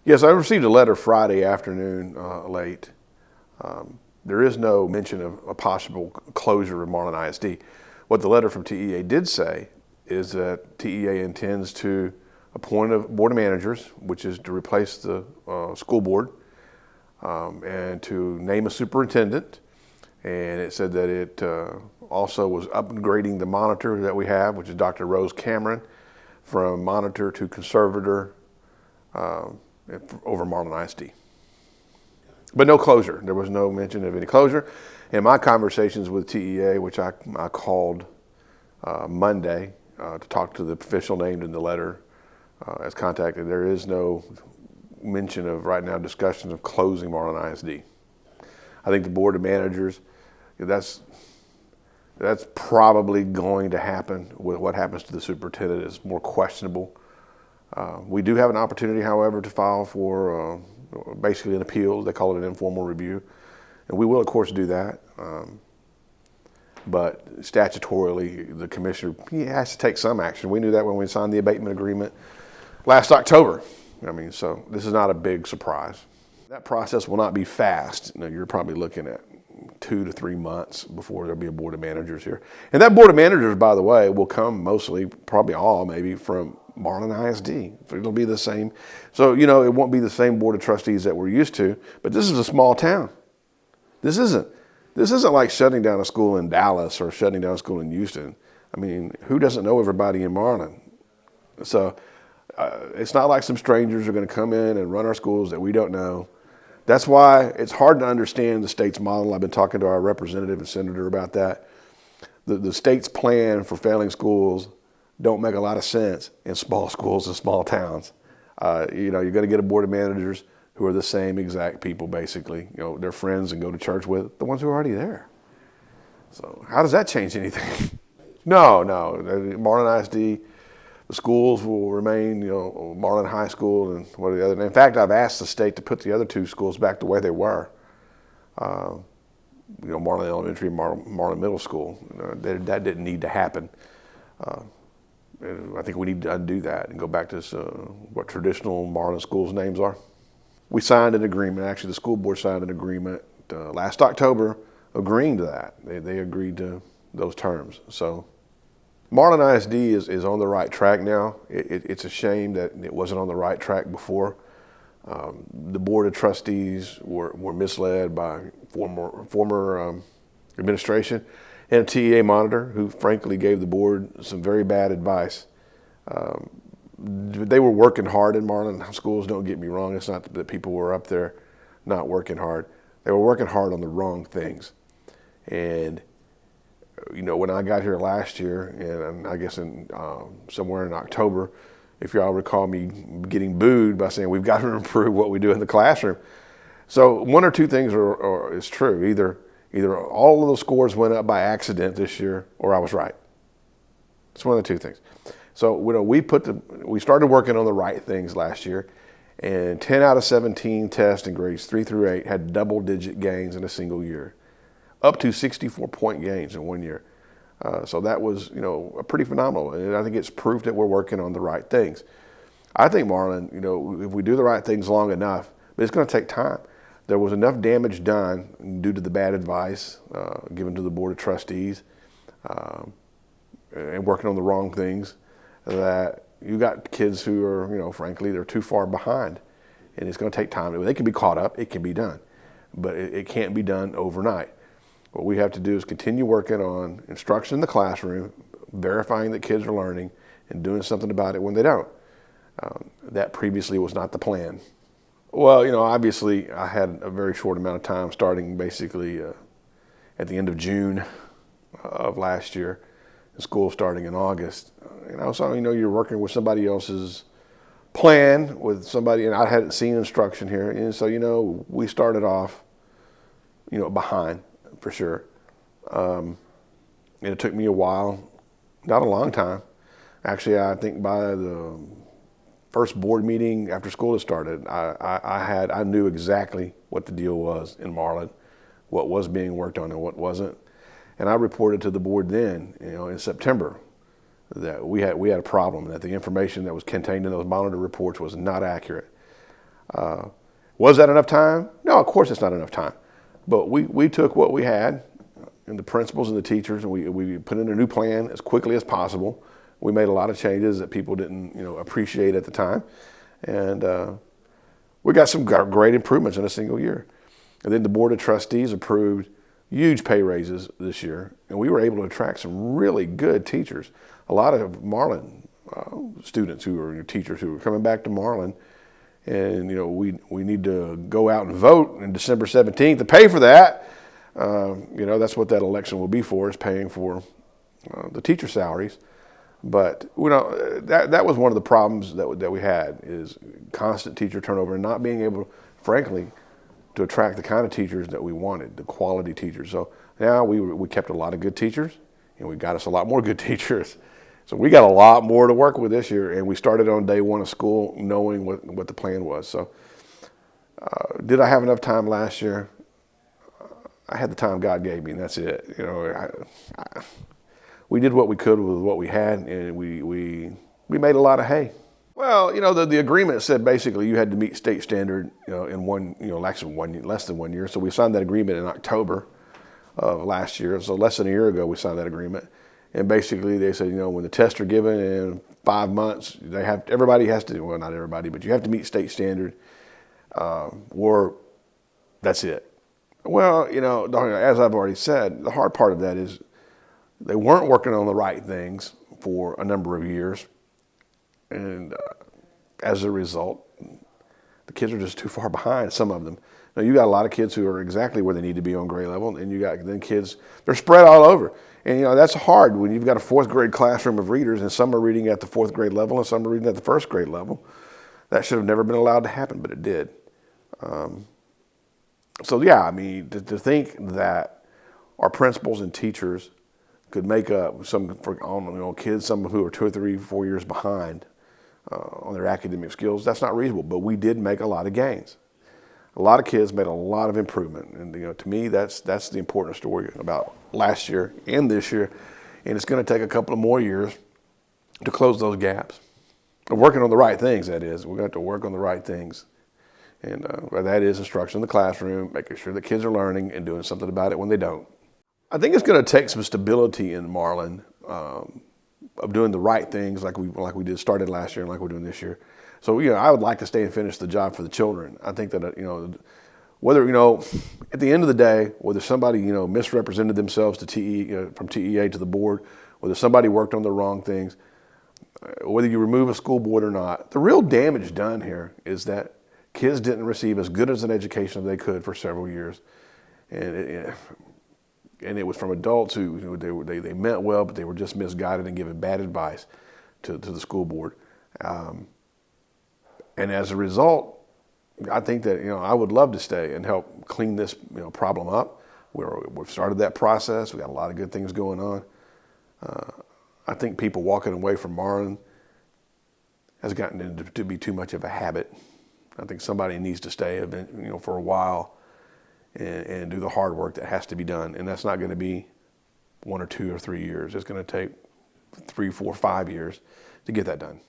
Yes, I received a letter Friday afternoon late. There is no mention of a possible closure of Marlin ISD. What the letter from TEA did say is that TEA intends to appoint a board of managers, which is to replace the school board, and to name a superintendent. And it said that it also was upgrading the monitor that we have, which is Dr. Rose Cameron, from monitor to conservator over Marlin ISD. But no closure. There was no mention of any closure. In my conversations with TEA, which I called Monday to talk to the official named in the letter as contacted, there is no mention of right now discussions of closing Marlin ISD. I think the board of managers, that's probably going to happen. With what happens to the superintendent is more questionable. We do have an opportunity, however, to file for basically an appeal. They call it an informal review. And we will, of course, do that. But statutorily, the commissioner has to take some action. We knew that when we signed the abatement agreement last October. I mean, so this is not a big surprise. That process will not be fast. You know, you're probably looking at 2 to 3 months before there'll be a board of managers here. And that board of managers, by the way, will come mostly, probably all maybe, from Marlin ISD. It'll be the same. So, you know, it won't be the same board of trustees that we're used to, but this is a small town. This isn't like shutting down a school in Dallas or shutting down a school in Houston. I mean, who doesn't know everybody in Marlin? So it's not like some strangers are going to come in and run our schools that we don't know. That's why it's hard to understand the state's model. I've been talking to our representative and senator about that. The state's plan for failing schools don't make a lot of sense in small schools and small towns. You know, you're going to get a board of managers who are the same exact people, basically. You know, they're friends and go to church with the ones who are already there. So how does that change anything? No. Marlin ISD, the schools will remain, you know, Marlin High School and what are the other. In fact, I've asked the state to put the other 2 schools back the way they were. You know, Marlin Elementary and Marlin Middle School. That didn't need to happen. I think we need to undo that and go back to what traditional Marlin schools' names are. We signed an agreement. Actually, the school board signed an agreement last October agreeing to that. They agreed to those terms. So Marlin ISD is on the right track now. It's a shame that it wasn't on the right track before. The board of trustees were misled by former administration and a TEA monitor who frankly gave the board some very bad advice. They were working hard in Marlin schools, don't get me wrong. It's not that people were up there not working hard. They were working hard on the wrong things. And, you know, when I got here last year, and I guess somewhere in October, if y'all recall me getting booed by saying we've got to improve what we do in the classroom. So one or two things is true. Either all of those scores went up by accident this year, or I was right. It's one of the 2 things. So you know, we started working on the right things last year, and 10 out of 17 tests in grades 3 through 8 had double-digit gains in a single year, up to 64-point gains in 1 year. So that was, you know, pretty phenomenal, and I think it's proof that we're working on the right things. I think Marlin, you know, if we do the right things long enough, but it's going to take time. There was enough damage done due to the bad advice given to the board of trustees and working on the wrong things, that you got kids who are, you know, frankly, they're too far behind, and it's going to take time. They can be caught up, it can be done, but it can't be done overnight. What we have to do is continue working on instruction in the classroom, verifying that kids are learning, and doing something about it when they don't. That previously was not the plan. Well, you know, obviously I had a very short amount of time, starting basically at the end of June of last year, and school starting in August. And also, you know, you're working with somebody else's plan, with somebody, and I hadn't seen instruction here. And so, you know, we started off, you know, behind for sure. And it took me a while, not a long time. Actually, I think by the first board meeting after school had started, I knew exactly what the deal was in Marlin, what was being worked on and what wasn't. And I reported to the board then, you know, in September, that we had a problem, that the information that was contained in those monitor reports was not accurate. Was that enough time? No, of course it's not enough time. But we took what we had, and the principals and the teachers, and we put in a new plan as quickly as possible. We made a lot of changes that people didn't appreciate at the time. And we got some great improvements in a single year. And then the Board of Trustees approved huge pay raises this year, and we were able to attract some really good teachers. A lot of Marlin students who are teachers who are coming back to Marlin, and we need to go out and vote on December 17th to pay for that. That's what that election will be for, is paying for the teacher salaries. But that was one of the problems that we had, is constant teacher turnover and not being able, frankly, to attract the kind of teachers that we wanted, the quality teachers. So now we kept a lot of good teachers, and we got us a lot more good teachers. So we got a lot more to work with this year, and we started on day one of school knowing what the plan was. So did I have enough time last year? I had the time God gave me, and that's it. We did what we could with what we had, and we made a lot of hay. Well, the agreement said basically you had to meet state standard, in actually less than 1 year. So we signed that agreement in October of last year. So less than a year ago, we signed that agreement. And basically they said, when the tests are given in 5 months, everybody has to, well, not everybody, but you have to meet state standard, or that's it. Well, as I've already said, the hard part of that is they weren't working on the right things for a number of years. And as a result, the kids are just too far behind, some of them. Now, you got a lot of kids who are exactly where they need to be on grade level, and you got then kids, they're spread all over. And that's hard when you've got a 4th grade classroom of readers, and some are reading at the 4th grade level and some are reading at the 1st grade level. That should have never been allowed to happen, but it did. So yeah, to think that our principals and teachers could make up for kids, some who are 2 or 3, 4 years behind on their academic skills, that's not reasonable. But we did make a lot of gains. A lot of kids made a lot of improvement, and to me, that's the important story about last year and this year. And it's going to take a couple of more years to close those gaps. We're working on the right things. That is, we're going to have to work on the right things, and that is instruction in the classroom, making sure that kids are learning and doing something about it when they don't. I think it's going to take some stability in Marlin of doing the right things like we started last year and like we're doing this year. So I would like to stay and finish the job for the children. I think that whether at the end of the day, whether somebody misrepresented themselves to from TEA to the board, whether somebody worked on the wrong things, whether you remove a school board or not, the real damage done here is that kids didn't receive as good as an education as they could for several years, and it was from adults who they meant well, but they were just misguided and giving bad advice to the school board. And as a result, I think that I would love to stay and help clean this problem up. We've started that process. We got a lot of good things going on. I think people walking away from Marlin has gotten to be too much of a habit. I think somebody needs to stay for a while and do the hard work that has to be done. And that's not going to be 1 or 2 or 3 years. It's going to take 3, 4, 5 years to get that done.